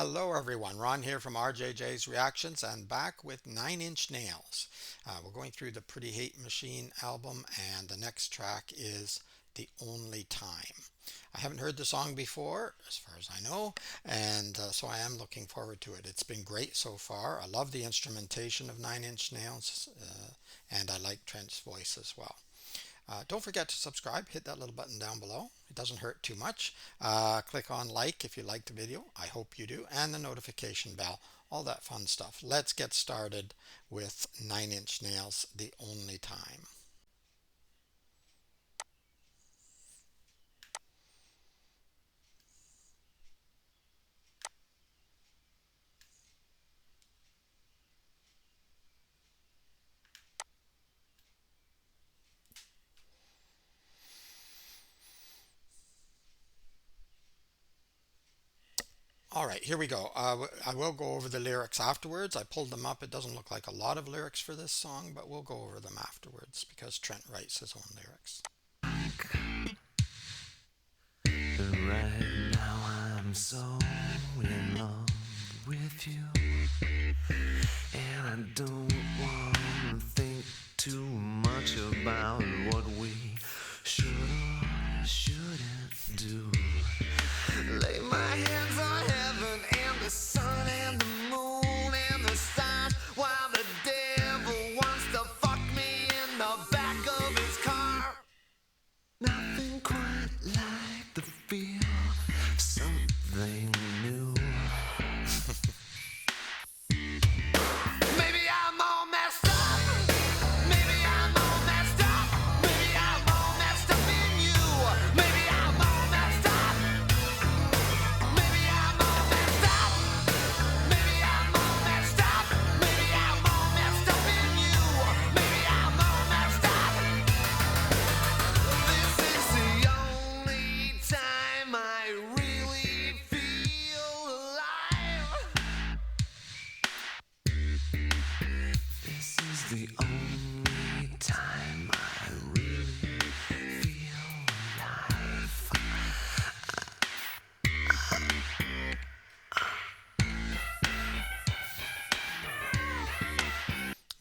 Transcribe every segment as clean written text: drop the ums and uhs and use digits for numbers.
Hello everyone, Ron here from RJJ's Reactions and back with 9 Inch Nails. We're going through the Pretty Hate Machine album and the next track is The Only Time. I haven't heard the song before, as far as I know, and so I am looking forward to it. It's been great so far. I love the instrumentation of 9 Inch Nails and I like Trent's voice as well. Don't forget to subscribe. Hit that little button down below. It doesn't hurt too much. Click on like if you like the video. I hope you do. And the notification bell. All that fun stuff. Let's get started with 9 Inch Nails, The Only Time. All right, here we go. I will go over the lyrics afterwards. I pulled them up. It doesn't look like a lot of lyrics for this song, but we'll go over them afterwards because Trent writes his own lyrics. Right now I'm so in love with you, and I don't want to think too much about what we should or shouldn't do. Lay my hands on heaven and the sun and the moon and the stars, while the devil wants to fuck me in the back of his car. Nothing quite like the feel of something new. Maybe I'm all messed up. Maybe I'm all messed up. Maybe I'm all messed up in you. Maybe I'm all messed up. Maybe I'm all messed up. Maybe I'm all messed up. Maybe I'm all messed up in you. Maybe I'm all messed up. This is the only time I really feel alive. This is the only time I really feel alive.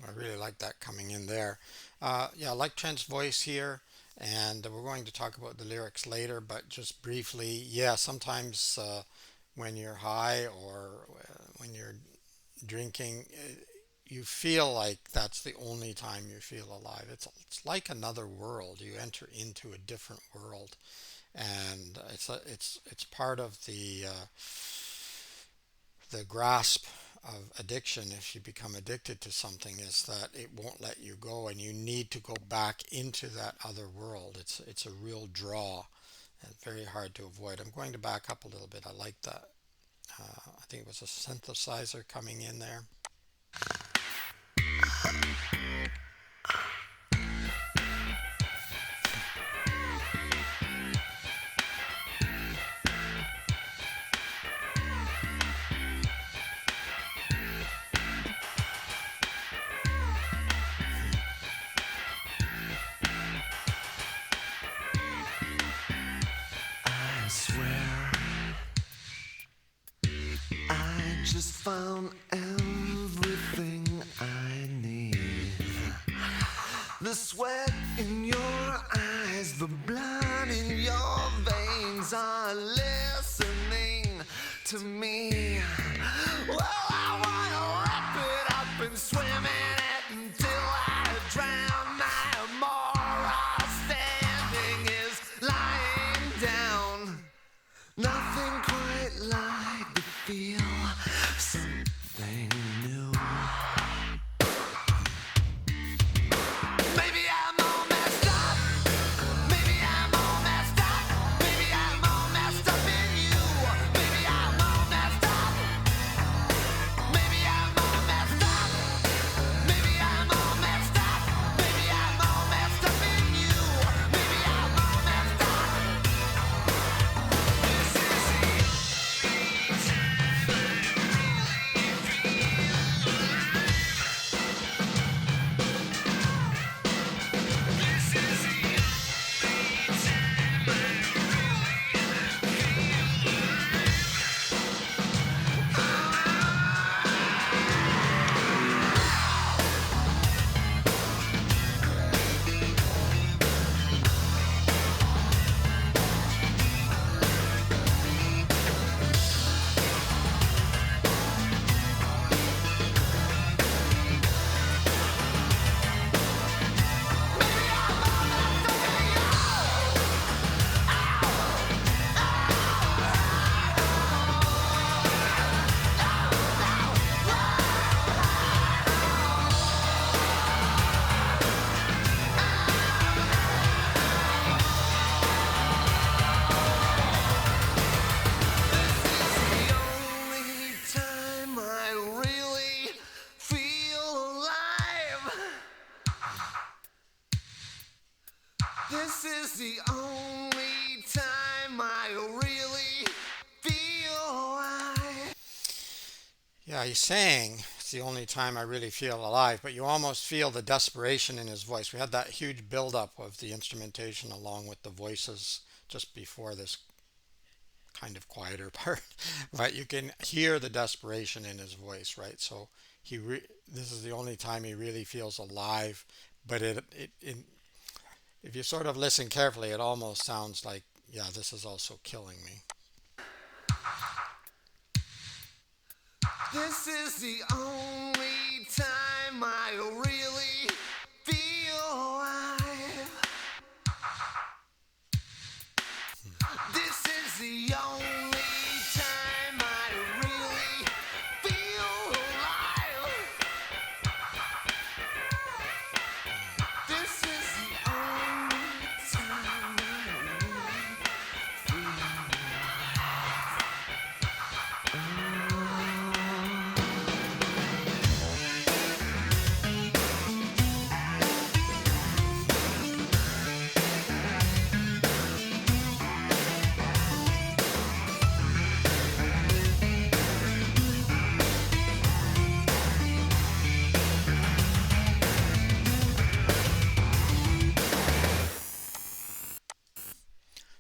I really like that coming in there. Yeah, I like Trent's voice here, and we're going to talk about the lyrics later, but just briefly, yeah, sometimes when you're high or when you're drinking, you feel like that's the only time you feel alive. It's like another world. You enter into a different world, and it's part of the grasp of addiction. If you become addicted to something, is that it won't let you go and you need to go back into that other world. It's a real draw and very hard to avoid. I'm going to back up a little bit. I like that. I think it was a synthesizer coming in there. I swear I just found everything I need. The sweat in your eyes, the blood in your veins are listening to me. Well, I wanna wrap it up and swim in it until I drown. My moral standing is lying down. Nothing quite like the feel of something new. Maybe I'm all messed up. Maybe I'm This is the only time I really feel alive. Yeah, he's saying it's the only time I really feel alive, but you almost feel the desperation in his voice. We had that huge buildup of the instrumentation along with the voices just before this kind of quieter part, but you can hear the desperation in his voice, right? So this is the only time he really feels alive, but if you sort of listen carefully, it almost sounds like, yeah, this is also killing me. This is the only time I really feel alive. This is the only time I really feel alive. This is the only time I really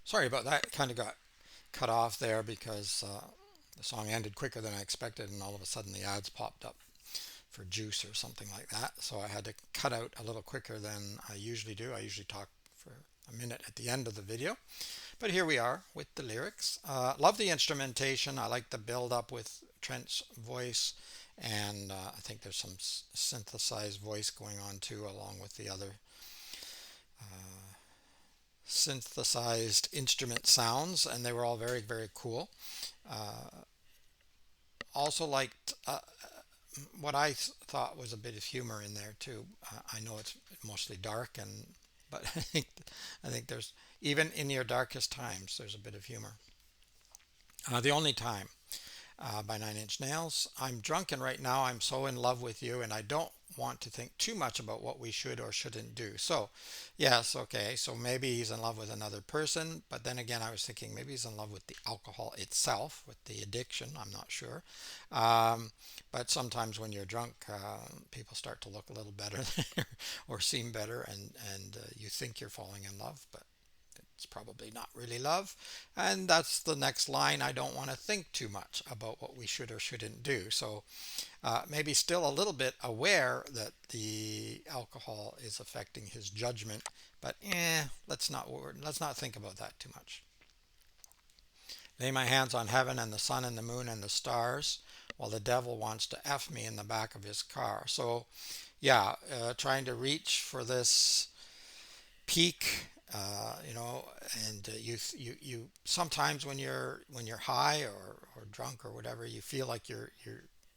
Sorry about that. Kind of got cut off there because the song ended quicker than I expected, and all of a sudden the ads popped up for juice or something like that. So I had to cut out a little quicker than I usually do. I usually talk for a minute at the end of the video. But here we are with the lyrics. Love the instrumentation. I like the build up with Trent's voice, and I think there's some synthesized voice going on too, along with the other synthesized instrument sounds, and they were all very, very cool. Also liked what I thought was a bit of humor in there too. I know it's mostly dark, and but I think there's even in your darkest times there's a bit of humor. The only time by Nine Inch Nails. I'm drunk and right now I'm so in love with you and I don't want to think too much about what we should or shouldn't do. So, yes, okay, so maybe he's in love with another person, but then again, I was thinking maybe he's in love with the alcohol itself, with the addiction. I'm not sure. But sometimes when you're drunk, people start to look a little better or seem better, and you think you're falling in love, but it's probably not really love. And that's the next line. I don't want to think too much about what we should or shouldn't do. So maybe still a little bit aware that the alcohol is affecting his judgment, but let's not think about that too much. Lay my hands on heaven and the sun and the moon and the stars, while the devil wants to f me in the back of his car. So yeah, trying to reach for this peak, and you sometimes when you're high or drunk or whatever, you feel like you're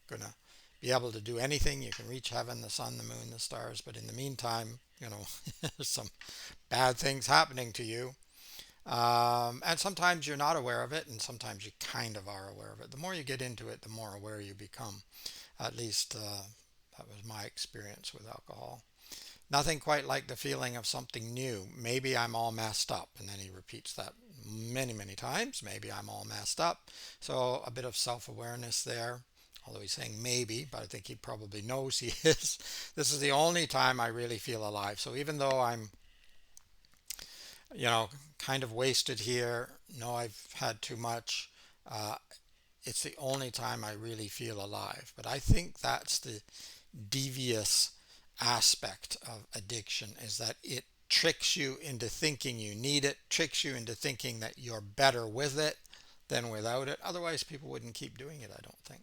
gonna be able to do anything. You can reach heaven, the sun, the moon, the stars, but in the meantime, there's some bad things happening to you. And sometimes you're not aware of it, and sometimes you kind of are aware of it. The more you get into it, the more aware you become. At least that was my experience with alcohol. Nothing quite like the feeling of something new. Maybe I'm all messed up. And then he repeats that many, many times. Maybe I'm all messed up. So a bit of self awareness there. Although he's saying maybe, but I think he probably knows he is. This is the only time I really feel alive. So even though I'm, you know, kind of wasted here, know I've had too much, uh, it's the only time I really feel alive. But I think that's the devious aspect of addiction, is that it tricks you into thinking you need it, tricks you into thinking that you're better with it than without it. Otherwise, people wouldn't keep doing it, I don't think.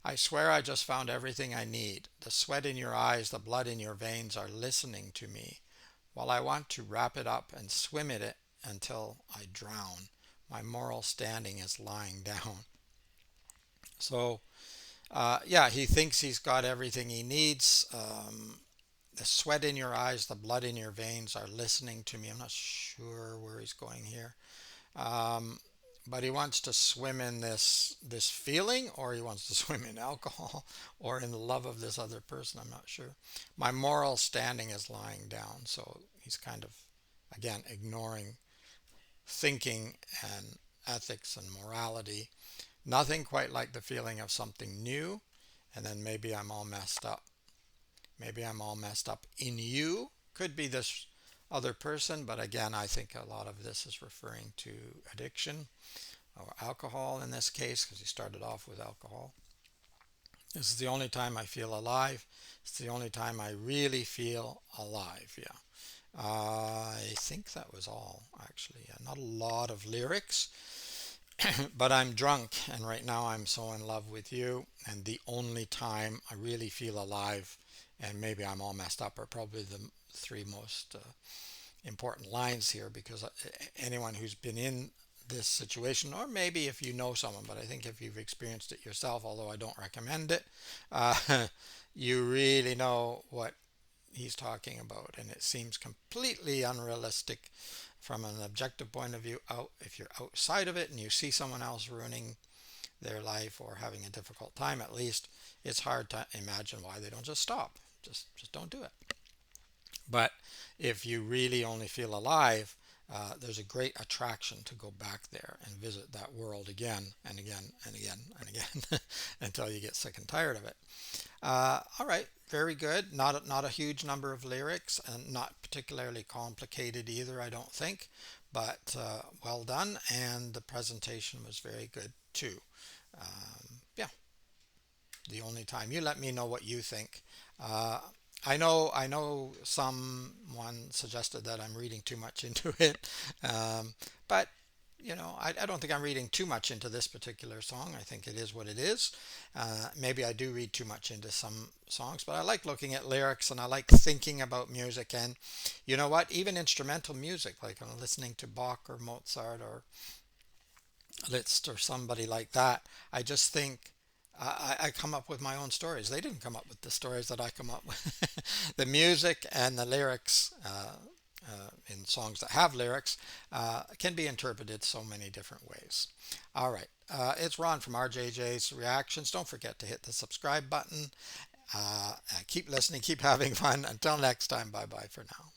I swear I just found everything I need. The sweat in your eyes, the blood in your veins are listening to me. While I want to wrap it up and swim in it until I drown, my moral standing is lying down. So, yeah, he thinks he's got everything he needs. The sweat in your eyes, the blood in your veins are listening to me. I'm not sure where he's going here. Um, but he wants to swim in this feeling, or he wants to swim in alcohol, or in the love of this other person. I'm not sure. My moral standing is lying down, so he's kind of again, ignoring thinking and ethics and morality. Nothing quite like the feeling of something new, and then maybe I'm all messed up. Maybe I'm all messed up in you. Could be this other person, but again, I think a lot of this is referring to addiction or alcohol in this case, because he started off with alcohol. This is the only time I feel alive. It's the only time I really feel alive. Yeah. I think that was all, actually. Yeah, not a lot of lyrics, but I'm drunk, and right now I'm so in love with you. And the only time I really feel alive, and maybe I'm all messed up, are probably the three most important lines here, because anyone who's been in this situation, or maybe if you know someone, but I think if you've experienced it yourself, although I don't recommend it, you really know what he's talking about, and it seems completely unrealistic from an objective point of view. Out if you're outside of it and you see someone else ruining their life or having a difficult time, at least it's hard to imagine why they don't just stop. Just don't do it. But if you really only feel alive, there's a great attraction to go back there and visit that world again and again and again and again until you get sick and tired of it. All right, very good. Not a huge number of lyrics, and not particularly complicated either, I don't think, but well done, and the presentation was very good too. Yeah, the only time. You let me know what you think. Uh, I know someone suggested that I'm reading too much into it, but I don't think I'm reading too much into this particular song. I think it is what it is. Maybe I do read too much into some songs, but I like looking at lyrics and I like thinking about music. And you know what? Even instrumental music, like I'm listening to Bach or Mozart or Liszt or somebody like that, I just think I come up with my own stories. They didn't come up with the stories that I come up with. The music and the lyrics in songs that have lyrics can be interpreted so many different ways. All right, it's Ron from RJJ's Reactions. Don't forget to hit the subscribe button. Keep listening, keep having fun. Until next time, bye bye for now.